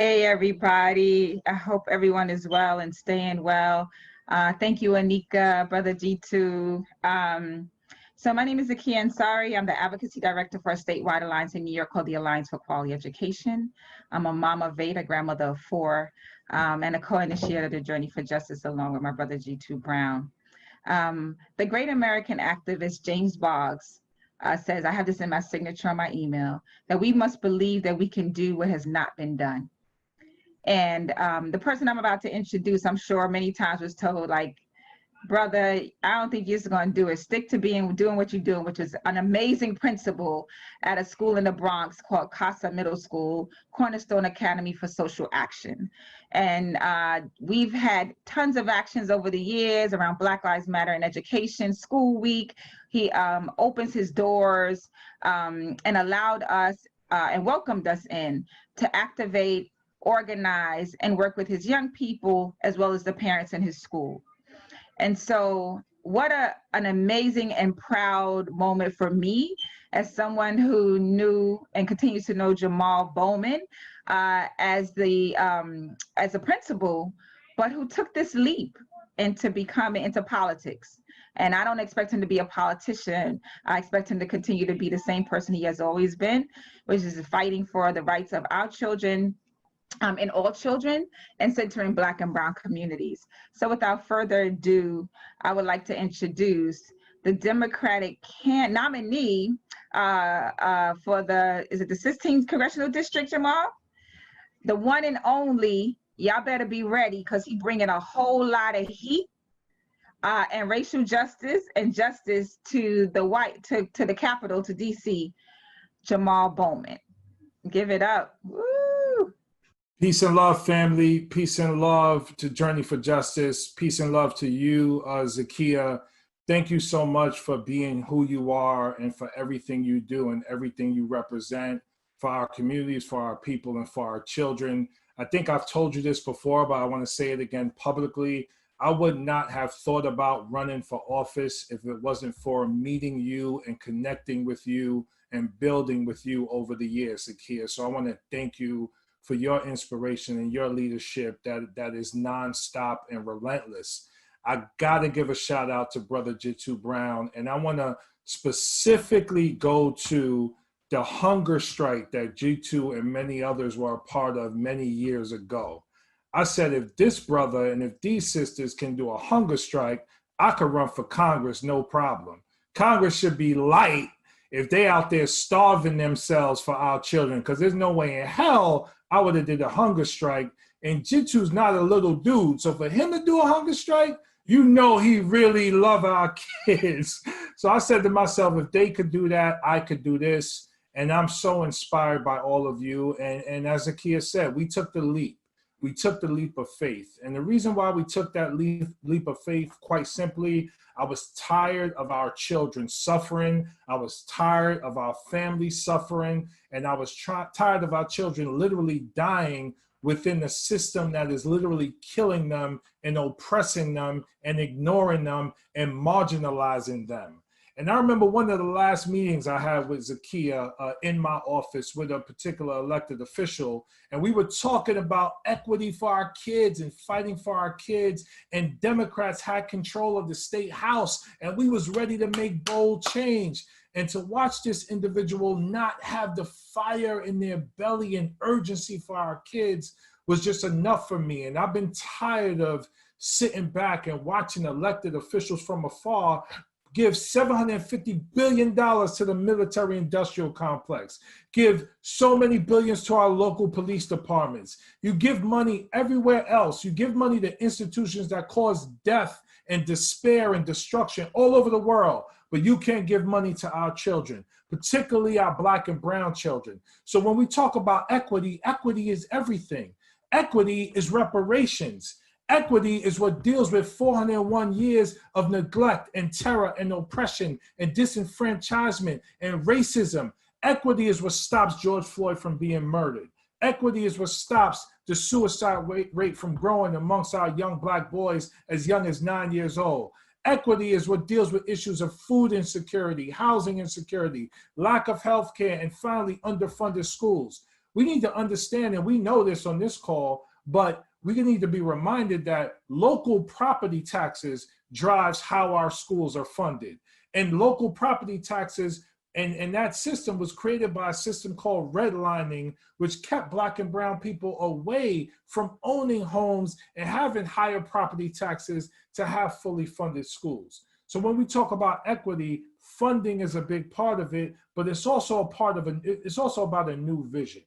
Hey everybody, I hope everyone is well and staying well. Thank you, Anika, Brother G2. So my name is Zakia Ansari. I'm the Advocacy Director for a statewide alliance in New York called the Alliance for Quality Education. I'm a mom of eight, a grandmother of four, and a co-initiator of the Journey for Justice along with my brother G2 Brown. The great American activist James Boggs says, I have this in my signature on my email, that we must believe that we can do what has not been done. And the person I'm about to introduce, I'm sure many times was told, like, brother, I don't think you're just going to do it. Stick to doing what you're doing, which is an amazing principle at a school in the Bronx called Casa Middle School, Cornerstone Academy for Social Action. And we've had tons of actions over the years around Black Lives Matter in education, School Week. He opens his doors and allowed us and welcomed us in to activate, organize, and work with his young people as well as the parents in his school. And so what an amazing and proud moment for me as someone who knew and continues to know Jamal Bowman as a principal, but who took this leap into politics. And I don't expect him to be a politician. I expect him to continue to be the same person he has always been, which is fighting for the rights of our children, and all children, and centering Black and Brown communities. So without further ado, I would like to introduce the Democratic nominee for the 16th Congressional District, Jamal? The one and only, y'all better be ready, because he's bringing a whole lot of heat and racial justice and justice to the Capitol, to DC, Jamal Bowman. Give it up. Woo! Peace and love, family. Peace and love to Journey for Justice. Peace and love to you, Zakia. Thank you so much for being who you are and for everything you do and everything you represent for our communities, for our people, and for our children. I think I've told you this before, but I want to say it again publicly. I would not have thought about running for office if it wasn't for meeting you and connecting with you and building with you over the years, Zakia. So I want to thank you for your inspiration and your leadership that is nonstop and relentless. I gotta give a shout out to Brother G2 Brown, and I wanna specifically go to the hunger strike that G2 and many others were a part of many years ago. I said, if this brother and if these sisters can do a hunger strike, I could run for Congress, no problem. Congress should be light if they out there starving themselves for our children, because there's no way in hell I would have did a hunger strike. And G2's not a little dude. So for him to do a hunger strike, you know he really love our kids. So I said to myself, if they could do that, I could do this. And I'm so inspired by all of you. And as Zakia said, we took the leap. We took the leap of faith. And the reason why we took that leap of faith, quite simply, I was tired of our children suffering. I was tired of our family suffering. And I was tired of our children literally dying within a system that is literally killing them and oppressing them and ignoring them and marginalizing them. And I remember one of the last meetings I had with Zakia in my office with a particular elected official, and we were talking about equity for our kids and fighting for our kids, and Democrats had control of the state house, and we was ready to make bold change. And to watch this individual not have the fire in their belly and urgency for our kids was just enough for me. And I've been tired of sitting back and watching elected officials from afar give $750 billion to the military industrial complex, give so many billions to our local police departments. You give money everywhere else. You give money to institutions that cause death and despair and destruction all over the world, but you can't give money to our children, particularly our Black and brown children. So when we talk about equity, equity is everything. Equity is reparations. Equity is what deals with 401 years of neglect and terror and oppression and disenfranchisement and racism. Equity is what stops George Floyd from being murdered. Equity is what stops the suicide rate from growing amongst our young Black boys as young as 9 years old. Equity is what deals with issues of food insecurity, housing insecurity, lack of health care, and finally underfunded schools. We need to understand, and we know this on this call, but we need to be reminded that local property taxes drives how our schools are funded. And local property taxes, and that system was created by a system called redlining, which kept Black and brown people away from owning homes and having higher property taxes to have fully funded schools. So when we talk about equity, funding is a big part of it, but it's also it's also about a new vision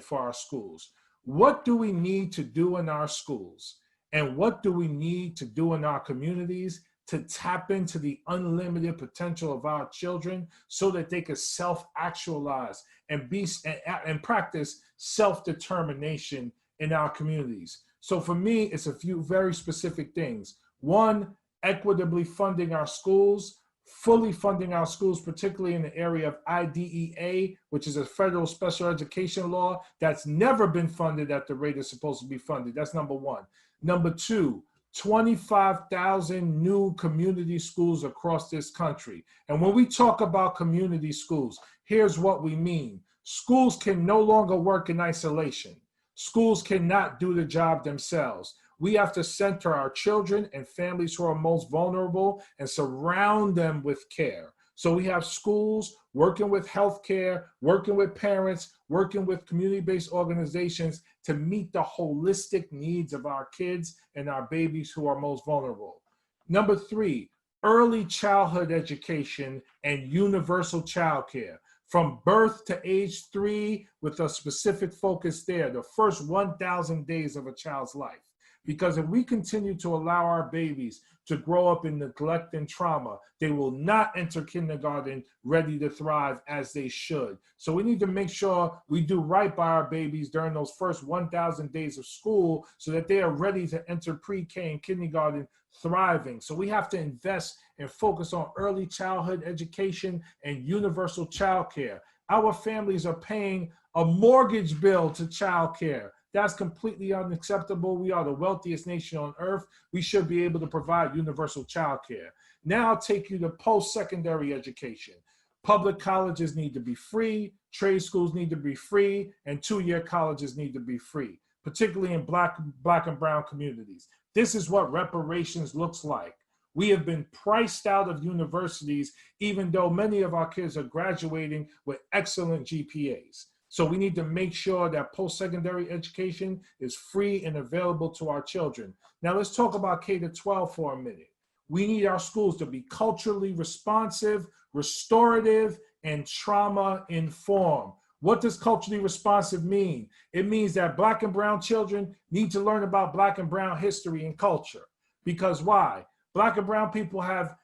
for our schools. What do we need to do in our schools? And what do we need to do in our communities to tap into the unlimited potential of our children so that they can self-actualize and practice self-determination in our communities? So for me, it's a few very specific things. One, equitably funding our schools, fully funding our schools, particularly in the area of IDEA, which is a federal special education law that's never been funded at the rate it's supposed to be funded. That's number one. Number two, 25,000 new community schools across this country. And when we talk about community schools, here's what we mean. Schools can no longer work in isolation. Schools cannot do the job themselves. We have to center our children and families who are most vulnerable and surround them with care. So we have schools working with healthcare, working with parents, working with community-based organizations to meet the holistic needs of our kids and our babies who are most vulnerable. Number three, early childhood education and universal childcare. From birth to age 3 with a specific focus there, the first 1,000 days of a child's life. Because if we continue to allow our babies to grow up in neglect and trauma, they will not enter kindergarten ready to thrive as they should. So we need to make sure we do right by our babies during those first 1,000 days of school so that they are ready to enter pre-K and kindergarten thriving. So we have to invest and focus on early childhood education and universal childcare. Our families are paying a mortgage bill to childcare. That's completely unacceptable. We are the wealthiest nation on earth. We should be able to provide universal childcare. Now I'll take you to post-secondary education. Public colleges need to be free, trade schools need to be free, and two-year colleges need to be free, particularly in Black and brown communities. This is what reparations looks like. We have been priced out of universities, even though many of our kids are graduating with excellent GPAs. So we need to make sure that post-secondary education is free and available to our children. Now let's talk about K-12 for a minute. We need our schools to be culturally responsive, restorative, and trauma-informed. What does culturally responsive mean? It means that Black and brown children need to learn about Black and brown history and culture. Because why? Black and brown people have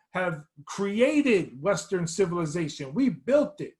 created Western civilization. We built it.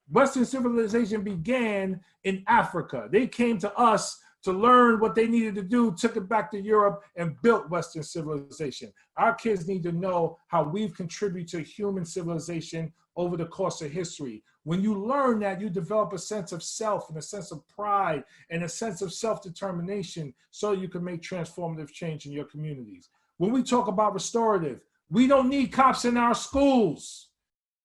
Western civilization began in Africa. They came to us to learn what they needed to do, took it back to Europe, and built Western civilization. Our kids need to know how we've contributed to human civilization over the course of history. When you learn that, you develop a sense of self and a sense of pride and a sense of self-determination so you can make transformative change in your communities. When we talk about restorative, we don't need cops in our schools.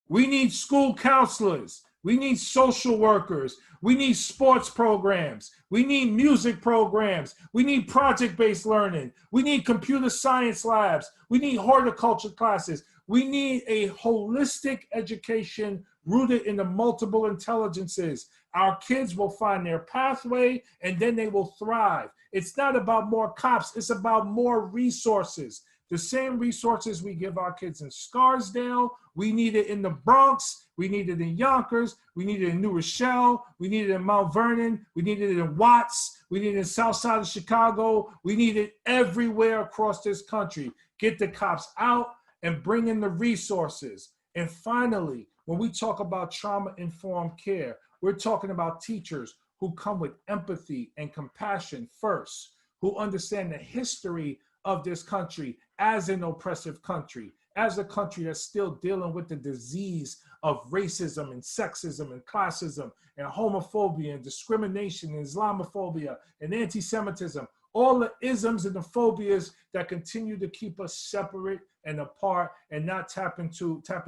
We need school counselors. We need social workers. We need sports programs. We need music programs. We need project-based learning. We need computer science labs. We need horticulture classes. We need a holistic education rooted in the multiple intelligences. Our kids will find their pathway and then they will thrive. It's not about more cops. It's about more resources. The same resources we give our kids in Scarsdale, we need it in the Bronx, we need it in Yonkers, we need it in New Rochelle, we need it in Mount Vernon, we need it in Watts, we need it in South Side of Chicago, we need it everywhere across this country. Get the cops out and bring in the resources. And finally, when we talk about trauma-informed care, we're talking about teachers who come with empathy and compassion first, who understand the history of this country as an oppressive country, as a country that's still dealing with the disease of racism and sexism and classism and homophobia and discrimination and Islamophobia and anti-Semitism, all the isms and the phobias that continue to keep us separate and apart and not tapping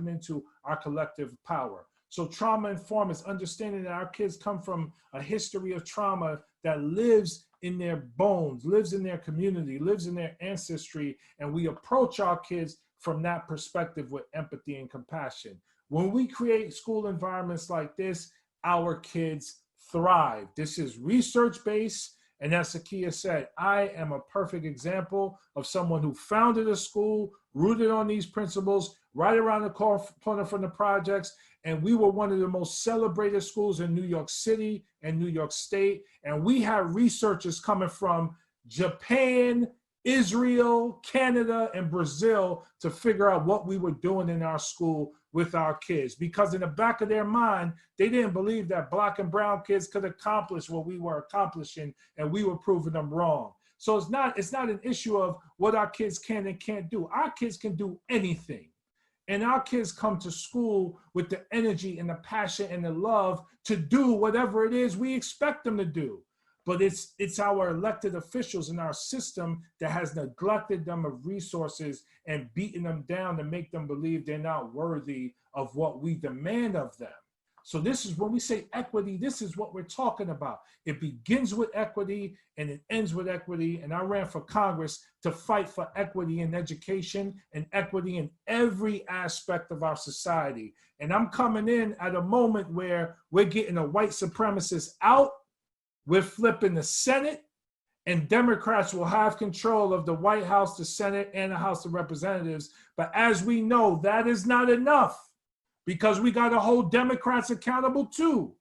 into our collective power. So trauma-informed is understanding that our kids come from a history of trauma that lives in their bones, lives in their community, lives in their ancestry, and we approach our kids from that perspective with empathy and compassion. When we create school environments like this, our kids thrive. This is research-based, and as Sakia said, I am a perfect example of someone who founded a school, rooted on these principles, right around the corner from the projects, and we were one of the most celebrated schools in New York City and New York State, and we had researchers coming from Japan, Israel, Canada, and Brazil to figure out what we were doing in our school with our kids, because in the back of their mind, they didn't believe that Black and brown kids could accomplish what we were accomplishing, and we were proving them wrong. So it's not an issue of what our kids can and can't do. Our kids can do anything. And our kids come to school with the energy and the passion and the love to do whatever it is we expect them to do. But it's our elected officials in our system that has neglected them of resources and beaten them down to make them believe they're not worthy of what we demand of them. So this is when we say equity, this is what we're talking about. It begins with equity and it ends with equity. And I ran for Congress to fight for equity in education and equity in every aspect of our society. And I'm coming in at a moment where we're getting a white supremacist out. We're flipping the Senate, and Democrats will have control of the White House, the Senate, and the House of Representatives. But as we know, that is not enough, because we got to hold Democrats accountable too,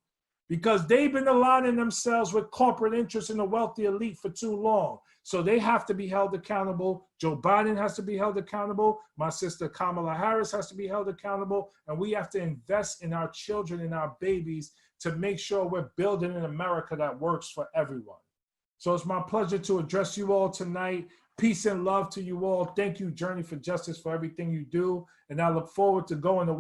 because they've been aligning themselves with corporate interests and the wealthy elite for too long. So they have to be held accountable. Joe Biden has to be held accountable. My sister Kamala Harris has to be held accountable. And we have to invest in our children and our babies to make sure we're building an America that works for everyone. So it's my pleasure to address you all tonight. Peace and love to you all. Thank you, Journey for Justice, for everything you do. And I look forward to going to